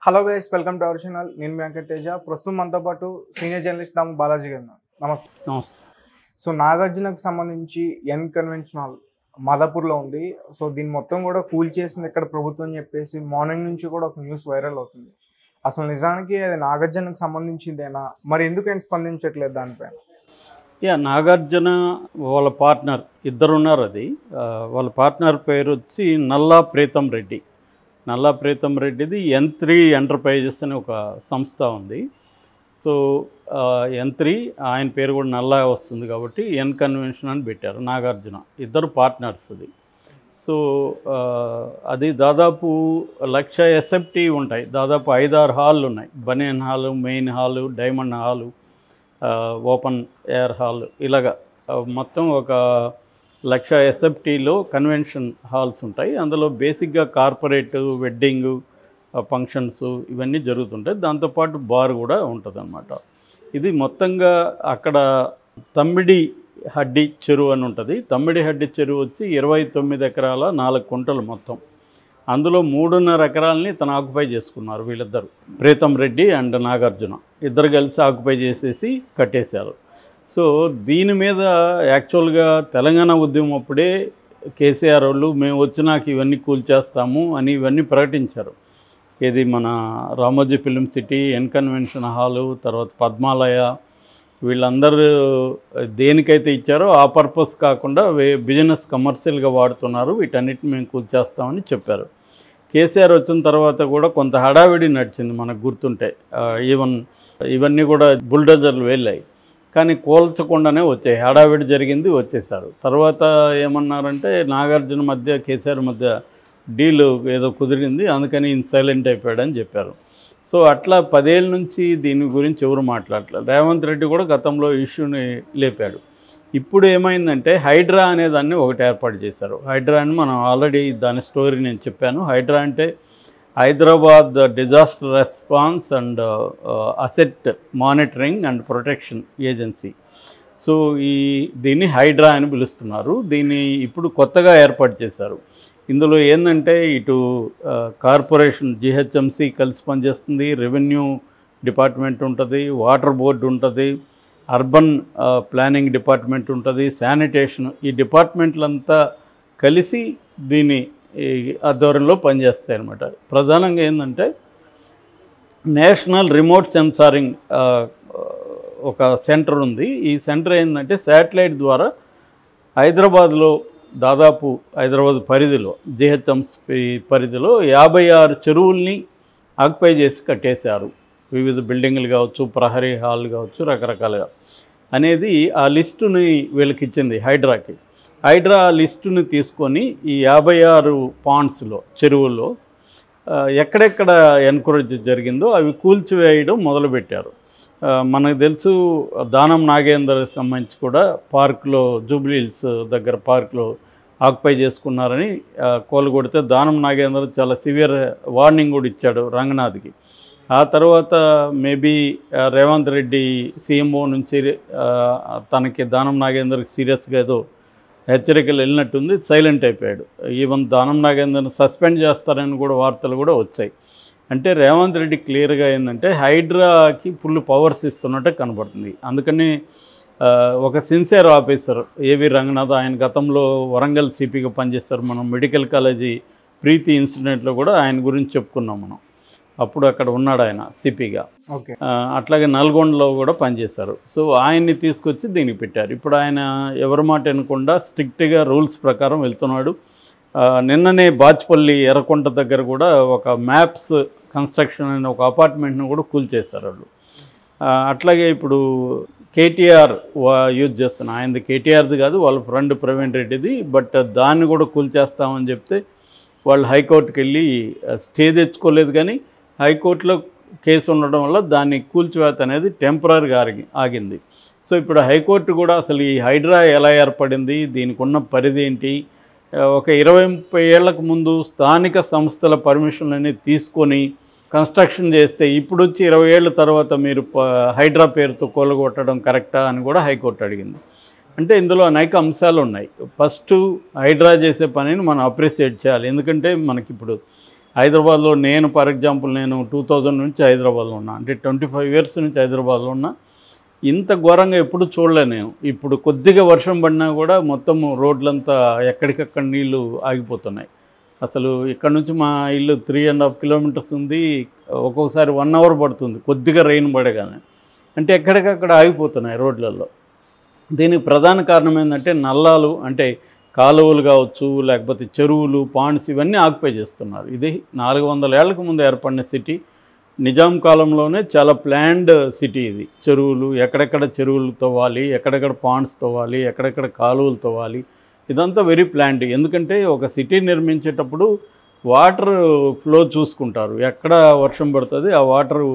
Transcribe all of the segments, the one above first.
Hello guys, welcome to our channel. నేను మీ వెంకట్ తేజ. ప్రస్తుతం మనతో పాటు సీనియర్ జర్నలిస్ట్ దాము బాలాజీ గారు. నమస్తే. నమస్తే. సో నాగార్జునకు సంబంధించి ఎన్ కన్వెన్షన్ హాల్ మాదాపూర్లో ఉంది. సో దీన్ని మొత్తం కూడా కూల్ చేసింది ఇక్కడ ప్రభుత్వం అని చెప్పేసి మార్నింగ్ నుంచి కూడా ఒక న్యూస్ వైరల్ అవుతుంది. అసలు నిజానికి అది నాగార్జునకు సంబంధించిందేనా? మరి ఎందుకని స్పందించట్లేదు దానిపైన? నాగార్జున వాళ్ళ పార్ట్నర్ ఇద్దరు ఉన్నారు. అది వాళ్ళ పార్ట్నర్ పేరు వచ్చి నల్లా ప్రీతం రెడ్డి. నల్లా ప్రీతం రెడ్డిది N3 ఎంటర్ప్రైజెస్ అని ఒక సంస్థ ఉంది. సో N3 ఆయన పేరు కూడా నల్లా వస్తుంది కాబట్టి ఎన్ కన్వెన్షన్ అని పెట్టారు. నాగార్జున ఇద్దరు పార్ట్నర్స్. అది సో అది దాదాపు 1,00,000 SFT ఉంటాయి. దాదాపు 5-6 హాళ్ళు ఉన్నాయి. Banyan hall, main hall, diamond hall, open air hall, ఇలాగా మొత్తం ఒక 1,00,000 SFTలో కన్వెన్షన్ హాల్స్ ఉంటాయి. అందులో బేసిక్గా కార్పొరేట్, వెడ్డింగు, ఫంక్షన్స్ ఇవన్నీ జరుగుతుంటాయి. దాంతోపాటు బార్ కూడా ఉంటుంది అన్నమాట. ఇది మొత్తంగా అక్కడ తమ్మిడి హడ్డి చెరువు అని ఉంటుంది. తమ్మిడి హడ్డి చెరువు వచ్చి 29 ఎకరాల 4 కుంటలు మొత్తం. అందులో 3.5 ఎకరాలని తను ఆక్యుపై చేసుకున్నారు వీళ్ళిద్దరు, ప్రీతం రెడ్డి అండ్ నాగార్జున. ఇద్దరు కలిసి ఆక్యుపై చేసేసి కట్టేశారు. సో దీని మీద యాక్చువల్గా తెలంగాణ ఉద్యమం అప్పుడే కేసీఆర్ వాళ్ళు మేము వచ్చినాక ఇవన్నీ కూల్చేస్తాము అని ఇవన్నీ ప్రకటించారు. ఇది మన Ramoji film city, N convention hall, తర్వాత పద్మాలయ, వీళ్ళందరూ దేనికైతే ఇచ్చారో ఆ పర్పస్ కాకుండా బిజినెస్ కమర్షియల్గా వాడుతున్నారు, వీటన్నిటిని మేము కూల్చేస్తామని చెప్పారు. కేసీఆర్ వచ్చిన తర్వాత కూడా కొంత హడావిడి నడిచింది మనకు గుర్తుంటే. ఇవన్నీ కూడా బుల్డోజర్లు వెళ్ళాయి, కానీ కూల్చకుండానే వచ్చాయి. హడావిడి జరిగింది, వచ్చేసారు. తర్వాత ఏమన్నారంటే నాగార్జున మధ్య కేసీఆర్ మధ్య డీల్ ఏదో కుదిరింది, అందుకని సైలెంట్ అయిపోయాడని చెప్పారు. సో అట్లా 10 ఏళ్ళ నుంచి దీని గురించి ఎవరు మాట్లాడలేదు. రేవంత్ రెడ్డి కూడా గతంలో ఇష్యూని లేపాడు. ఇప్పుడు ఏమైందంటే హైడ్రా అనే దాన్ని ఒకటి ఏర్పాటు చేశారు. హైడ్రా అని మనం ఆల్రెడీ దాని స్టోరీ నేను చెప్పాను. హైడ్రా అంటే Hyderabad disaster response and asset monitoring and protection agency. So దీన్ని హైడ్రా అని పిలుస్తున్నారు. దీన్ని ఇప్పుడు కొత్తగా ఏర్పాటు చేశారు. ఇందులో ఏంటంటే ఇటు కార్పొరేషన్ GHMC కలిసి పనిచేస్తుంది, రెవెన్యూ డిపార్ట్మెంట్ ఉంటుంది, వాటర్ బోర్డు ఉంటుంది, అర్బన్ ప్లానింగ్ డిపార్ట్మెంట్ ఉంటుంది, శానిటేషన్, ఈ డిపార్ట్మెంట్లంతా కలిసి దీని ఆధ్వర్యంలో పనిచేస్తాయి అన్నమాట. ప్రధానంగా ఏంటంటే నేషనల్ రిమోట్ సెన్సారింగ్ ఒక సెంటర్ ఉంది. ఈ సెంటర్ ఏంటంటే శాటిలైట్ ద్వారా హైదరాబాద్లో దాదాపు హైదరాబాద్ పరిధిలో GHMC పరిధిలో 56 చెరువుల్ని ఆక్యుపై చేసి కట్టేశారు. వివిధ బిల్డింగ్లు కావచ్చు, ప్రహరీ హాల్ కావచ్చు, రకరకాలుగా అనేది ఆ లిస్టుని వీళ్ళకి ఇచ్చింది హైడ్రాకి. హైడ్రా లిస్టుని తీసుకొని ఈ 56 పాండ్స్లో, చెరువుల్లో ఎక్కడెక్కడ ఎన్కరేజ్ జరిగిందో అవి కూల్చివేయడం మొదలుపెట్టారు. మనకు తెలుసు దానం నాగేందర్ సంబంధించి కూడా పార్క్లో, జూబ్లీ హిల్స్ దగ్గర పార్క్లో ఆక్యుపై చేసుకున్నారని కోలుగొడితే దానం నాగేందర్ చాలా సివియర్ వార్నింగ్ కూడా ఇచ్చాడు రంగనాథ్కి. ఆ తర్వాత మేబీ రేవంత్ రెడ్డి CMO నుంచి తనకి దానం నాగేందర్కి సీరియస్గా ఏదో హెచ్చరికలు వెళ్ళినట్టుంది, సైలెంట్ అయిపోయాడు. ఈవెన్ దానం నాగేందర్ని సస్పెండ్ చేస్తారని కూడా వార్తలు కూడా వచ్చాయి. అంటే రేవంత్ రెడ్డి క్లియర్గా ఏంటంటే హైడ్రాకి ఫుల్ పవర్స్ ఇస్తున్నట్టే కనబడుతుంది. అందుకని ఒక సిన్సియర్ ఆఫీసర్ AV రంగనాథ్, ఆయన గతంలో వరంగల్ CPగా పనిచేస్తారు. మనం మెడికల్ కాలేజీ ప్రీతి ఇన్సిడెంట్లో కూడా ఆయన గురించి చెప్పుకున్నాం మనం. అప్పుడు అక్కడ ఉన్నాడు ఆయన CPగా. ఓకే. అట్లాగే నల్గొండలో కూడా పనిచేశారు. సో ఆయన్ని తీసుకొచ్చి దీనికి పెట్టారు. ఇప్పుడు ఆయన ఎవరి మాట వినకుండా స్ట్రిక్ట్గా రూల్స్ ప్రకారం వెళ్తున్నాడు. నిన్ననే బాచ్పల్లి ఎర్రకొండ దగ్గర కూడా ఒక మ్యాప్స్ కన్స్ట్రక్షన్ అనే ఒక అపార్ట్మెంట్ను కూడా కూల్చేశారు వాళ్ళు. అట్లాగే ఇప్పుడు KTR యూజ్ చేస్తున్నా, ఆయనది KTRది కాదు, వాళ్ళ ఫ్రెండ్ ప్రవీణ్ రెడ్డిది. బట్ దాన్ని కూడా కూల్చేస్తామని చెప్తే వాళ్ళు హైకోర్టుకి వెళ్ళి స్టే తెచ్చుకోలేదు, కానీ హైకోర్టులో కేసు ఉండడం వల్ల దాన్ని కూల్చివేత అనేది టెంపరీగా ఆగింది. సో ఇప్పుడు హైకోర్టు కూడా అసలు ఈ హైడ్రా ఎలా ఏర్పడింది, దీనికి ఉన్న పరిధి ఏంటి, ఒక 20-30 ఏళ్లకు ముందు స్థానిక సంస్థల పర్మిషన్లన్నీ తీసుకొని కన్స్ట్రక్షన్ చేస్తే ఇప్పుడు వచ్చి 20 ఏళ్ళ తర్వాత మీరు హైడ్రా పేరుతో కూలగొట్టడం కరెక్టా అని కూడా హైకోర్టు అడిగింది. అంటే ఇందులో అనేక అంశాలు ఉన్నాయి. ఫస్ట్ హైడ్రా చేసే పనిని మనం అప్రిషియేట్ చేయాలి. ఎందుకంటే మనకి ఇప్పుడు హైదరాబాద్లో నేను ఫర్ ఎగ్జాంపుల్ నేను 2000 నుంచి హైదరాబాద్లో ఉన్నా, అంటే 25 ఇయర్స్ నుంచి హైదరాబాద్లో ఉన్నా. ఇంత ఘోరంగా ఎప్పుడు చూడలే నేను. ఇప్పుడు కొద్దిగా వర్షం పడినా కూడా మొత్తం రోడ్లంతా ఎక్కడికక్కడ నీళ్లు ఆగిపోతున్నాయి. అసలు ఇక్కడ నుంచి మా ఇల్లు 3.5 కిలోమీటర్స్ ఉంది. ఒక్కొక్కసారి 1 అవర్ పడుతుంది కొద్దిగా రెయిన్ పడగానే. అంటే ఎక్కడికక్కడ ఆగిపోతున్నాయి రోడ్లలో. దీనికి ప్రధాన కారణం ఏంటంటే నల్లాలు, అంటే కాలువలు కావచ్చు, లేకపోతే చెరువులు, పాండ్స్ ఇవన్నీ ఆక్యుపై చేస్తున్నారు. ఇది 400 ఏళ్లకు ముందు ఏర్పడిన సిటీ. నిజాం కాలంలోనే చాలా ప్లాన్డ్ సిటీ ఇది. చెరువులు, ఎక్కడెక్కడ చెరువులు తవ్వాలి, ఎక్కడెక్కడ పాండ్స్ తవ్వాలి, ఎక్కడెక్కడ కాలువలు తవ్వాలి, ఇదంతా వెరీ ప్లాన్డ్. ఎందుకంటే ఒక సిటీ నిర్మించేటప్పుడు వాటర్ ఫ్లో చూసుకుంటారు. ఎక్కడ వర్షం పడుతుంది, ఆ వాటర్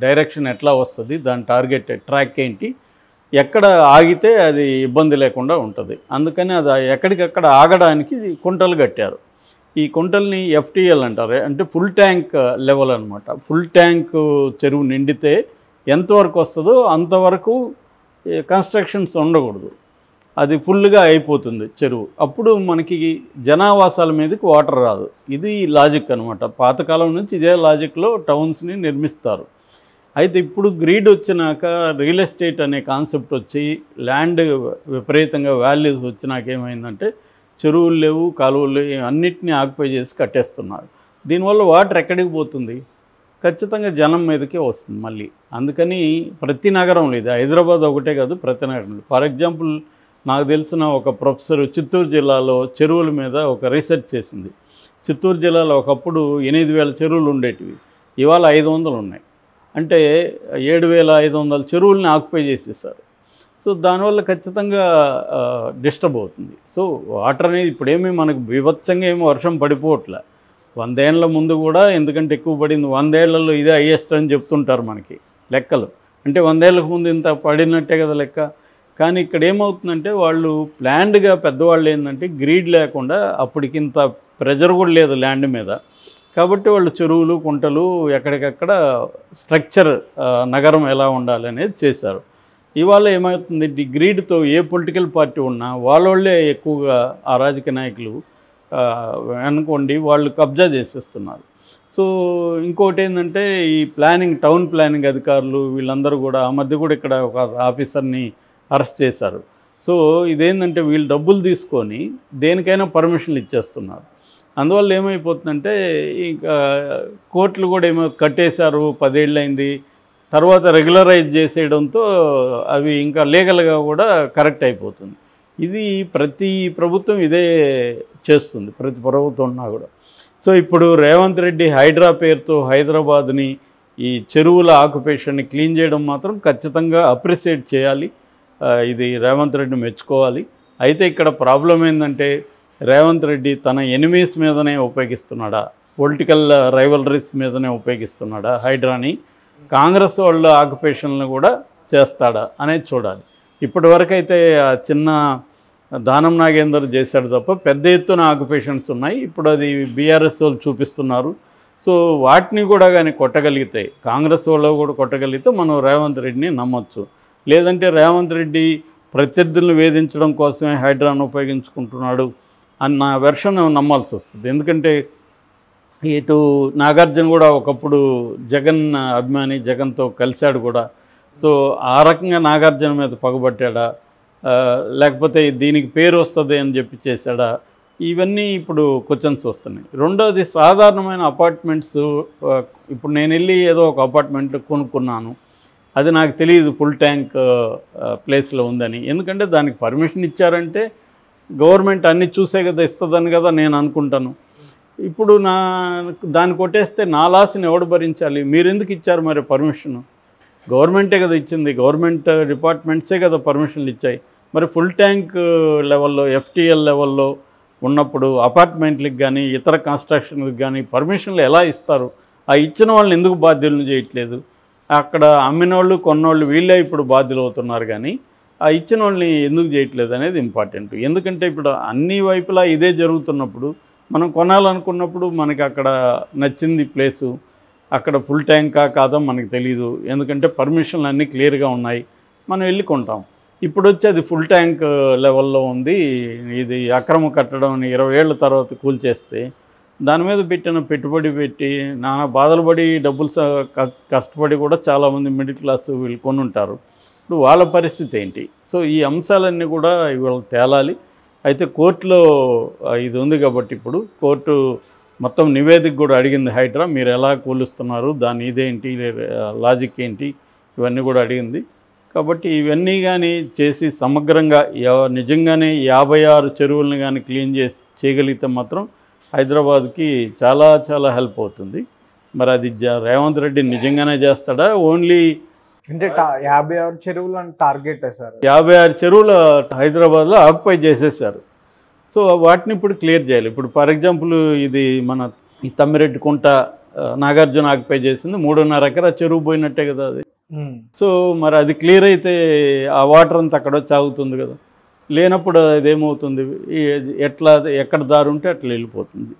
డైరెక్షన్ ఎట్లా వస్తుంది, దాని టార్గెట్ ట్రాక్ ఏంటి, ఎక్కడ ఆగితే అది ఇబ్బంది లేకుండా ఉంటుంది. అందుకని అది ఎక్కడికక్కడ ఆగడానికి కుంటలు కట్టారు. ఈ కుంటల్ని FTL అంటారు, అంటే ఫుల్ ట్యాంక్ లెవెల్ అనమాట. ఫుల్ ట్యాంక్ చెరువు నిండితే ఎంతవరకు వస్తుందో అంతవరకు కన్స్ట్రక్షన్స్ ఉండకూడదు. అది ఫుల్గా అయిపోతుంది చెరువు. అప్పుడు మనకి జనావాసాల మీదకి వాటర్ రాదు. ఇది లాజిక్ అనమాట. పాతకాలం నుంచి ఇదే లాజిక్లో టౌన్స్ని నిర్మిస్తారు. అయితే ఇప్పుడు గ్రీడ్ వచ్చినాక, రియల్ ఎస్టేట్ అనే కాన్సెప్ట్ వచ్చి, ల్యాండ్ విపరీతంగా వాల్యూస్ వచ్చినాక ఏమైందంటే చెరువులు లేవు, కాలువలు లేవు, అన్నిటినీ ఆక్యుపై చేసి కట్టేస్తున్నారు. దీనివల్ల వాటర్ ఎక్కడికి పోతుంది? ఖచ్చితంగా జనం మీదకే వస్తుంది మళ్ళీ. అందుకని ప్రతి నగరంలో, ఇది హైదరాబాద్ ఒకటే కాదు, ప్రతి నగరంలో. ఫర్ ఎగ్జాంపుల్ నాకు తెలిసిన ఒక ప్రొఫెసర్ చిత్తూరు జిల్లాలో చెరువుల మీద ఒక రీసెర్చ్ చేసింది. చిత్తూరు జిల్లాలో ఒకప్పుడు 8,000 చెరువులు ఉండేటివి, ఇవాళ 500 ఉన్నాయి. అంటే 7,500 చెరువుల్ని ఆక్యుపై చేసేసారు. సో దానివల్ల ఖచ్చితంగా డిస్టర్బ్ అవుతుంది. సో వాటర్ అనేది ఇప్పుడేమీ మనకు బీభత్సంగా ఏమో వర్షం పడిపోవట్లే. 100 ఏళ్ల ముందు కూడా ఎందుకంటే ఎక్కువ పడింది. 100 ఏళ్లలో ఇదే హైయెస్ట్ అని చెప్తుంటారు మనకి లెక్కలు. అంటే 100 ఏళ్ళకు ముందు ఇంత పడినట్టే కదా లెక్క. కానీ ఇక్కడ ఏమవుతుందంటే వాళ్ళు ప్లాన్డ్గా, పెద్దవాళ్ళు ఏంటంటే గ్రీడ్ లేకుండా, అప్పటికింత ప్రెజర్ కూడా లేదు ల్యాండ్ మీద, కాబట్టి వాళ్ళు చెరువులు, కుంటలు, ఎక్కడికక్కడ స్ట్రక్చర్, నగరం ఎలా ఉండాలి అనేది చేశారు. ఇవాళ ఏమవుతుంది, గ్రీడ్తో ఏ పొలిటికల్ పార్టీ ఉన్నా వాళ్ళే ఎక్కువగా, ఆ రాజకీయ నాయకులు అనుకోండి, వాళ్ళు కబ్జా చేసేస్తున్నారు. సో ఇంకోటి ఏంటంటే ఈ ప్లానింగ్, టౌన్ ప్లానింగ్ అధికారులు వీళ్ళందరూ కూడా, ఆ మధ్య కూడా ఇక్కడ ఒక ఆఫీసర్ని అరెస్ట్ చేశారు. సో ఇదేంటంటే వీళ్ళు డబ్బులు తీసుకొని దేనికైనా పర్మిషన్లు ఇచ్చేస్తున్నారు. అందువల్ల ఏమైపోతుందంటే ఇంకా కోర్టులు కూడా ఏమో కట్టేశారు, 10 ఏళ్ళు అయింది, తర్వాత రెగ్యులరైజ్ చేసేయడంతో అవి ఇంకా లీగల్గా కూడా కరెక్ట్ అయిపోతుంది. ఇది ప్రతి ప్రభుత్వం ఇదే చేస్తుంది, ప్రతి ప్రభుత్వం ఉన్నా కూడా. సో ఇప్పుడు రేవంత్ రెడ్డి హైడ్రా పేరుతో హైదరాబాద్ని, ఈ చెరువుల ఆక్యుపేషన్ని క్లీన్ చేయడం మాత్రం ఖచ్చితంగా అప్రిషియేట్ చేయాలి. ఇది రేవంత్ రెడ్డి మెచ్చుకోవాలి. అయితే ఇక్కడ ప్రాబ్లం ఏంటంటే రేవంత్ రెడ్డి తన ఎనిమీస్ మీదనే ఉపయోగిస్తున్నాడా, పొలిటికల్ రైవలరీస్ మీదనే ఉపయోగిస్తున్నాడా హైడ్రాని, కాంగ్రెస్ వాళ్ళ ఆక్యుపేషన్లను కూడా చేస్తాడా అనేది చూడాలి. ఇప్పటివరకు అయితే చిన్న దానం నాగేందర్ చేశాడు తప్ప పెద్ద ఎత్తున ఆక్యుపేషన్స్ ఉన్నాయి. ఇప్పుడు అది బీఆర్ఎస్ వాళ్ళు చూపిస్తున్నారు. సో వాటిని కూడా కానీ కొట్టగలిగితే, కాంగ్రెస్ వాళ్ళు కూడా కొట్టగలిగితే మనం రేవంత్ రెడ్డిని నమ్మొచ్చు. లేదంటే రేవంత్ రెడ్డి ప్రత్యర్థులను వేధించడం కోసమే హైడ్రాను ఉపయోగించుకుంటున్నాడు అన్న వెర్షన్ నమ్మాల్సి వస్తుంది. ఎందుకంటే ఇటు నాగార్జున కూడా ఒకప్పుడు జగన్ అభిమాని, జగన్తో కలిశాడు కూడా. సో ఆ రకంగా నాగార్జున మీద పగబట్టాడా, లేకపోతే దీనికి పేరు వస్తుంది అని చెప్పి చేశాడా, ఇవన్నీ ఇప్పుడు క్వశ్చన్స్ వస్తున్నాయి. రెండోది సాధారణమైన అపార్ట్మెంట్స్. ఇప్పుడు నేను వెళ్ళి ఏదో ఒక అపార్ట్మెంట్ కొనుక్కున్నాను, అది నాకు తెలియదు ఫుల్ ట్యాంక్ ప్లేస్లో ఉందని. ఎందుకంటే దానికి పర్మిషన్ ఇచ్చారంటే గవర్నమెంట్ అన్నీ చూసే కదా ఇస్తుందని కదా నేను అనుకుంటాను. ఇప్పుడు దాన్ని కొట్టేస్తే నా లాస్ని ఎవడు భరించాలి? మీరు ఎందుకు ఇచ్చారు మరి పర్మిషను? గవర్నమెంటే కదా ఇచ్చింది, గవర్నమెంట్ డిపార్ట్మెంట్సే కదా పర్మిషన్లు ఇచ్చాయి. మరి ఫుల్ ట్యాంక్ లెవెల్లో, FTL లెవెల్లో ఉన్నప్పుడు అపార్ట్మెంట్లకు కానీ ఇతర కన్స్ట్రక్షన్లకు కానీ పర్మిషన్లు ఎలా ఇస్తారు? ఆ ఇచ్చిన వాళ్ళని ఎందుకు బాధ్యులను చేయట్లేదు? అక్కడ అమ్మిన వాళ్ళు, కొన్నోళ్ళు వీళ్ళే ఇప్పుడు బాధ్యులు అవుతున్నారు, కానీ ఆ ఇచ్చిన వాళ్ళని ఎందుకు చేయట్లేదు అనేది ఇంపార్టెంట్. ఎందుకంటే ఇప్పుడు అన్ని వైపులా ఇదే జరుగుతున్నప్పుడు మనం కొనాలనుకున్నప్పుడు మనకి అక్కడ నచ్చింది ప్లేసు, అక్కడ ఫుల్ ట్యాంకా కాదో మనకు తెలీదు. ఎందుకంటే పర్మిషన్లు అన్నీ క్లియర్గా ఉన్నాయి, మనం వెళ్ళి కొంటాం. ఇప్పుడు వచ్చి అది ఫుల్ ట్యాంక్ లెవెల్లో ఉంది, ఇది అక్రమ కట్టడం 20 ఏళ్ళ తర్వాత కూల్చేస్తే దాని మీద పెట్టిన పెట్టుబడి పెట్టి నానా బాధలు పడి డబ్బులు కష్టపడి కూడా చాలామంది మిడిల్ క్లాస్ వీళ్ళు కొని ఉంటారు. ఇప్పుడు వాళ్ళ పరిస్థితి ఏంటి? సో ఈ అంశాలన్నీ కూడా ఇవాళ తేలాలి. అయితే కోర్టులో ఇది ఉంది కాబట్టి ఇప్పుడు కోర్టు మొత్తం నివేదిక కూడా అడిగింది. హైడ్రా మీరు ఎలా కూలుస్తున్నారు, దాని ఇదేంటి, లాజిక్ ఏంటి, ఇవన్నీ కూడా అడిగింది. కాబట్టి ఇవన్నీ కానీ చేసి సమగ్రంగా నిజంగానే 56 చెరువులను కానీ క్లీన్ చేయగలిగితే మాత్రం హైదరాబాద్కి చాలా చాలా హెల్ప్ అవుతుంది. మరి అది రేవంత్ రెడ్డి నిజంగానే చేస్తాడా? ఓన్లీ అంటే 56 చెరువులు అని టార్గెట్ సార్. 56 చెరువులు హైదరాబాద్లో ఆక్యుపై చేసేసారు. సో వాటిని ఇప్పుడు క్లియర్ చేయాలి. ఇప్పుడు ఫర్ ఎగ్జాంపుల్ ఇది మన ఈ తమ్మిరెడ్డి కుంట నాగార్జున ఆక్యుపై చేసింది 3.5 ఎకరా చెరువు పోయినట్టే కదా అది. సో మరి అది క్లియర్ అయితే ఆ వాటర్ అంతా అక్కడ వచ్చి ఆగుతుంది కదా. లేనప్పుడు అదేమవుతుంది, ఎట్లా ఎక్కడ దారి ఉంటే అట్లా వెళ్ళిపోతుంది.